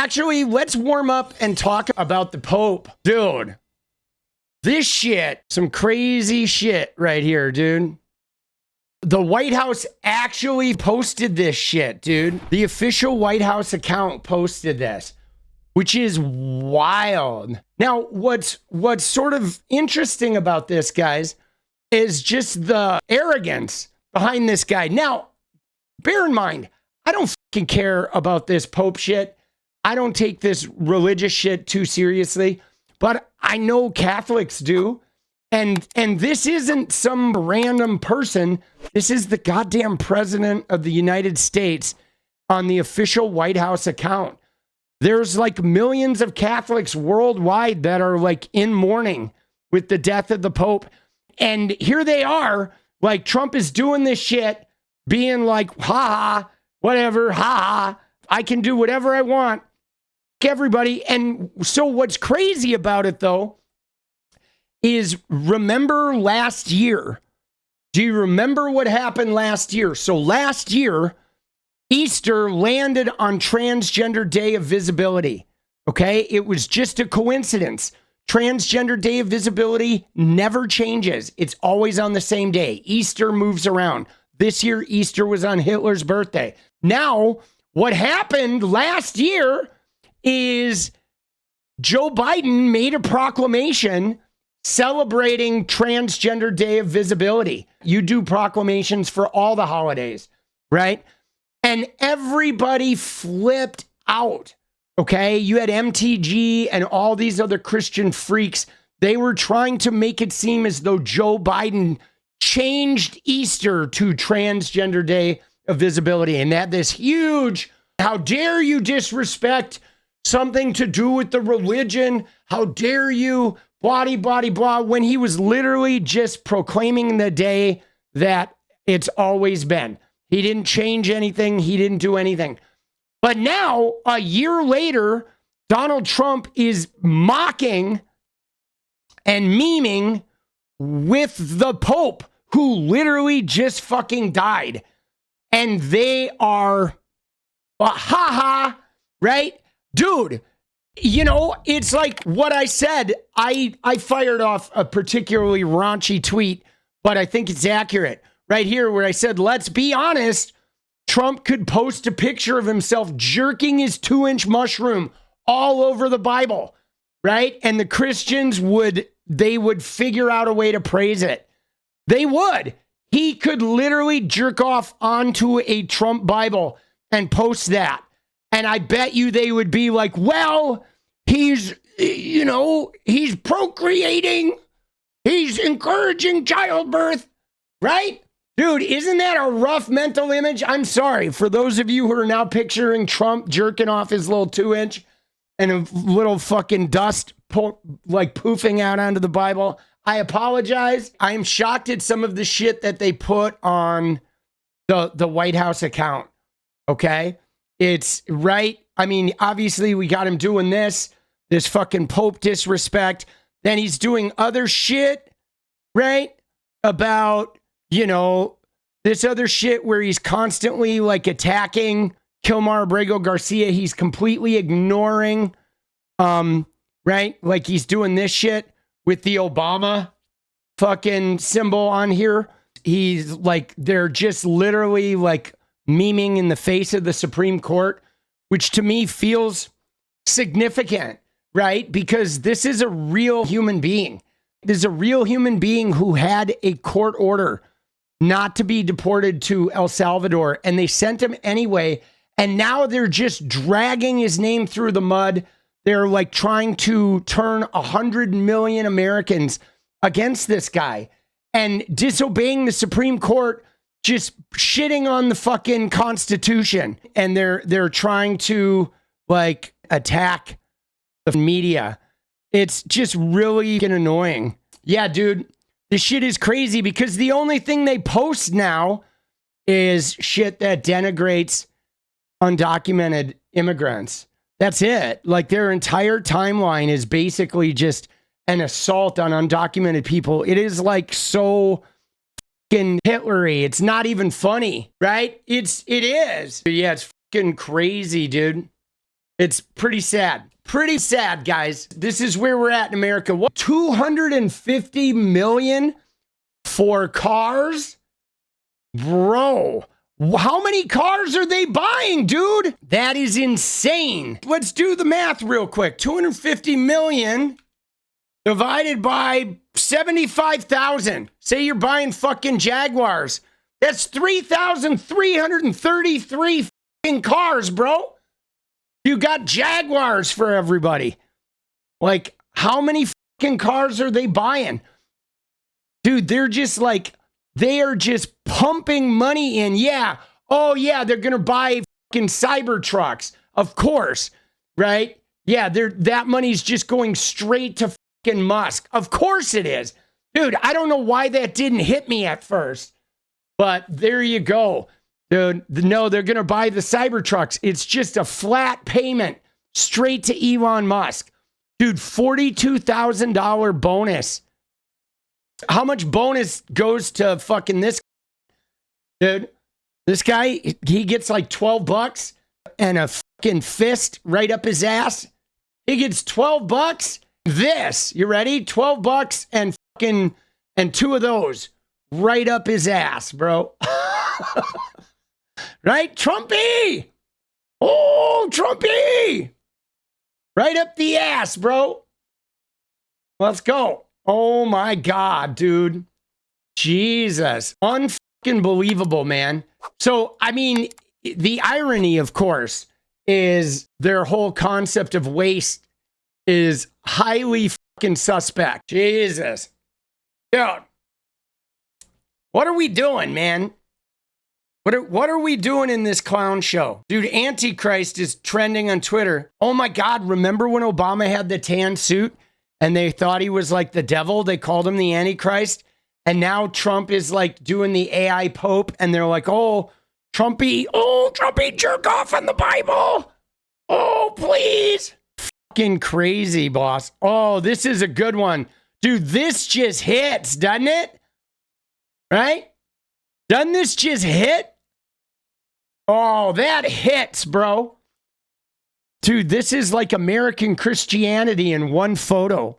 actually, let's warm up and talk about the Pope. Dude, this shit, some crazy shit right here, dude. The White House actually posted this shit, dude. The official White House account posted this, which is wild. Now, what's sort of interesting about this, guys, is just the arrogance behind this guy. Now, bear in mind, I don't fucking care about this Pope shit. I don't take this religious shit too seriously, but I know Catholics do. And this isn't some random person. This is the goddamn president of the United States on the official White House account. There's like millions of Catholics worldwide that are like in mourning with the death of the Pope. And here they are, like Trump is doing this shit, being like, ha, whatever, ha, I can do whatever I want. Everybody. And so what's crazy about it, though, is remember last year. Do you remember what happened last year? So last year, Easter landed on Transgender Day of Visibility. Okay? It was just a coincidence. Transgender Day of Visibility never changes. It's always on the same day. Easter moves around. This year, Easter was on Hitler's birthday. Now, what happened last year is Joe Biden made a proclamation celebrating Transgender Day of Visibility. You do proclamations for all the holidays, right? And everybody flipped out, okay? You had MTG and all these other Christian freaks. They were trying to make it seem as though Joe Biden changed Easter to Transgender Day of Visibility. And that this huge, how dare you disrespect something to do with the religion? How dare you? Blah, blah, blah, when he was literally just proclaiming the day that it's always been. He didn't change anything. He didn't do anything. But now, a year later, Donald Trump is mocking and memeing with the Pope, who literally just fucking died. And they are, ha, right? Dude, you know, it's like what I said. I fired off a particularly raunchy tweet, but I think it's accurate right here where I said, let's be honest, Trump could post a picture of himself jerking his 2-inch mushroom all over the Bible, right? And the Christians would figure out a way to praise it. They would. He could literally jerk off onto a Trump Bible and post that. And I bet you they would be like, well, he's procreating. He's encouraging childbirth, right? Dude, isn't that a rough mental image? I'm sorry for those of you who are now picturing Trump jerking off his little 2-inch and a little fucking dust poofing out onto the Bible. I apologize. I am shocked at some of the shit that they put on the White House account. Okay? It's right. I mean, obviously we got him doing this fucking Pope disrespect. Then he's doing other shit, right? About, this other shit where he's constantly like attacking 𝗣𝗎𝗟𝗓𝗄. He's completely ignoring, right? Like he's doing this shit with the Obama fucking symbol on here. He's like, they're just literally like memeing in the face of the Supreme Court, which to me feels significant, right? Because this is a real human being. This is a real human being who had a court order not to be deported to El Salvador, and they sent him anyway. And now they're just dragging his name through the mud. They're like trying to turn 100 million Americans against this guy and disobeying the Supreme Court, just shitting on the fucking Constitution. And they're trying to like attack the media. It's just really annoying. Yeah, dude, this shit is crazy because the only thing they post now is shit that denigrates undocumented immigrants. That's it. Like their entire timeline is basically just an assault on undocumented people. It is like so fucking Hitlery. It's not even funny, right? It is. Yeah, it's fucking crazy, dude. It's pretty sad. Pretty sad, guys. This is where we're at in America. What, 250 million for cars? Bro, how many cars are they buying, dude? That is insane. Let's do the math real quick. 250 million divided by 75,000. Say you're buying fucking Jaguars. That's 3,333 fucking cars, bro. You got Jaguars for everybody. Like, how many fucking cars are they buying? Dude, they're just like, they are just pumping money in. Yeah. Oh, yeah, they're going to buy fucking cyber trucks. Of course. Right? Yeah, that money's just going straight to fucking Musk. Of course it is. Dude, I don't know why that didn't hit me at first. But there you go. Dude, no, they're going to buy the Cybertrucks. It's just a flat payment straight to Elon Musk. Dude, $42,000 bonus. How much bonus goes to fucking this? Dude, this guy, he gets like $12 and a fucking fist right up his ass. He gets $12. This, you ready? $12 and fucking, and two of those right up his ass, bro. Right? Trumpy! Oh, Trumpy! Right up the ass, bro. Let's go. Oh my God, dude. Jesus. Unfucking believable, man. So, I mean, the irony, of course, is their whole concept of waste is highly fucking suspect. Jesus. Dude. What are we doing, man? What are we doing in this clown show? Dude, Antichrist is trending on Twitter. Oh my God, remember when Obama had the tan suit and they thought he was like the devil? They called him the Antichrist. And now Trump is like doing the AI Pope and they're like, oh, Trumpy jerk off in the Bible. Oh, please. Fucking crazy, boss. Oh, this is a good one. Dude, this just hits, doesn't it? Right? Doesn't this just hit? Oh, that hits, bro. Dude, this is like American Christianity in one photo.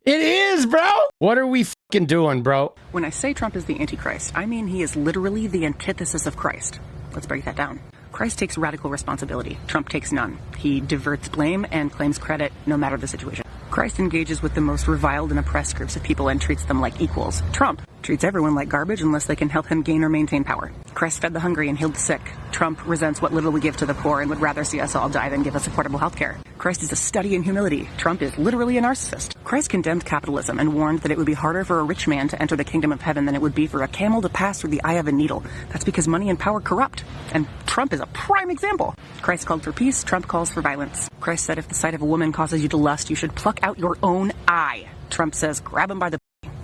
It is, bro. What are we fucking doing, bro? When I say Trump is the Antichrist, I mean he is literally the antithesis of Christ. Let's break that down. Christ takes radical responsibility. Trump takes none. He diverts blame and claims credit no matter the situation. Christ engages with the most reviled and oppressed groups of people and treats them like equals. Trump treats everyone like garbage unless they can help him gain or maintain power. Christ fed the hungry and healed the sick. Trump resents what little we give to the poor and would rather see us all die than give us affordable health care. Christ is a study in humility. Trump is literally a narcissist. Christ condemned capitalism and warned that it would be harder for a rich man to enter the kingdom of heaven than it would be for a camel to pass through the eye of a needle. That's because money and power corrupt. And Trump is a prime example. Christ called for peace. Trump calls for violence. Christ said if the sight of a woman causes you to lust, you should pluck out your own eye. Trump says grab him by the...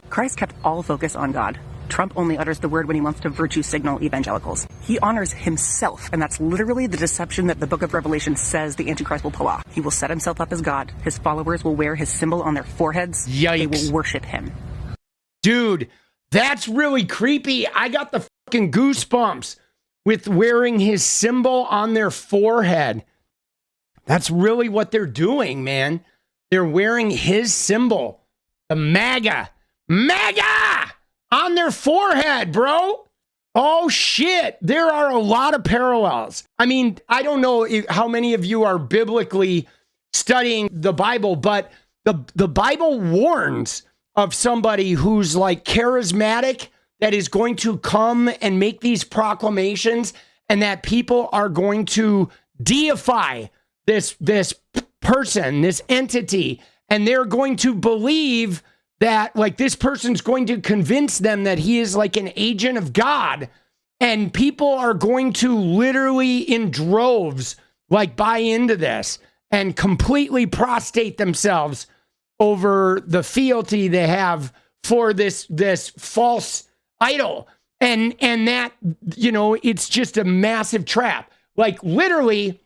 Christ kept all focus on God. Trump only utters the word when he wants to virtue signal evangelicals. He honors himself, and that's literally the deception that the book of Revelation says the Antichrist will pull off. He will set himself up as God. His followers will wear his symbol on their foreheads. Yikes. They will worship him. Dude, that's really creepy. I got the fucking goosebumps with wearing his symbol on their forehead. That's really what they're doing, man. They're wearing his symbol, the MAGA on their forehead, bro. Oh, shit. There are a lot of parallels. I mean, I don't know how many of you are biblically studying the Bible, but the Bible warns of somebody who's like charismatic that is going to come and make these proclamations and that people are going to deify this person, this entity, and they're going to believe that like this person's going to convince them that he is like an agent of God, and people are going to literally in droves like buy into this and completely prostrate themselves over the fealty they have for this false idol. And that, you know, it's just a massive trap. Like literally,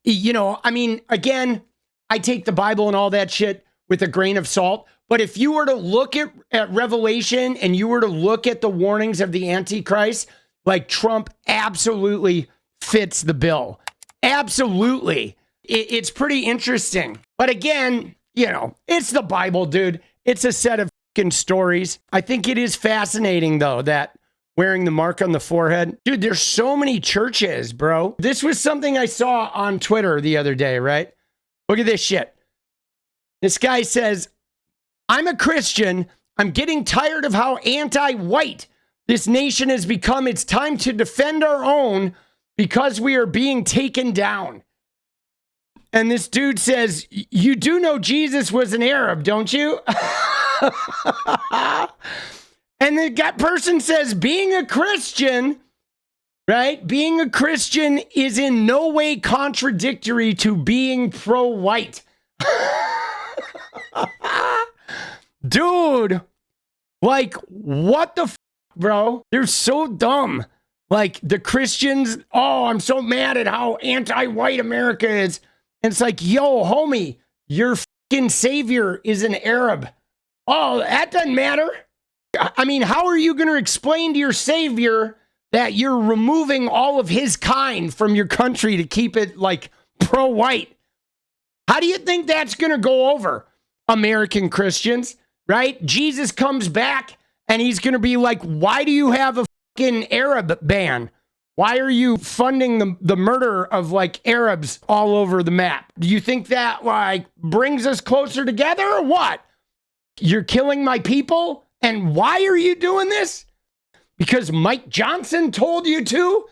you know, I mean, again, I take the Bible and all that shit with a grain of salt. But if you were to look at Revelation and you were to look at the warnings of the Antichrist, like Trump absolutely fits the bill. Absolutely. It's pretty interesting. But again, you know, it's the Bible, dude. It's a set of fucking stories. I think it is fascinating, though, that wearing the mark on the forehead. Dude, there's so many churches, bro. This was something I saw on Twitter the other day, right? Look at this shit. This guy says, I'm a Christian. I'm getting tired of how anti-white this nation has become. It's time to defend our own because we are being taken down. And this dude says, you do know Jesus was an Arab, don't you? And that person says, being a Christian, right? Being a Christian is in no way contradictory to being pro-white. Dude, like, what the f, bro? They're so dumb. Like, the Christians, oh, I'm so mad at how anti-white America is. And it's like, yo, homie, your fucking savior is an Arab. Oh, that doesn't matter. I mean, how are you going to explain to your savior that you're removing all of his kind from your country to keep it, like, pro-white? How do you think that's going to go over, American Christians, right? Jesus comes back and he's going to be like, why do you have a fucking Arab ban? Why are you funding the murder of, like, Arabs all over the map? Do you think that, like, brings us closer together or what? You're killing my people? And why are you doing this? Because Mike Johnson told you to?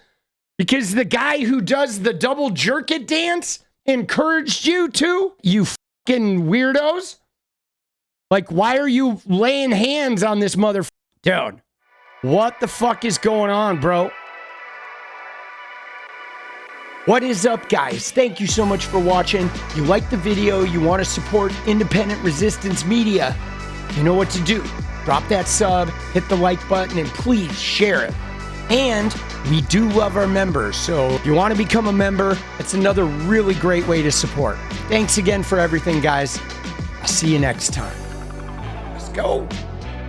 Because the guy who does the double jerk it dance encouraged you to? You fucking weirdos? Like, why are you laying hands on this motherfucker? Dude, what the fuck is going on, bro? What is up, guys? Thank you so much for watching. You like the video, you want to support independent resistance media, you know what to do. Drop that sub, hit the like button, and please share it. And we do love our members, so if you want to become a member, it's another really great way to support. Thanks again for everything, guys. I'll see you next time. Let's go.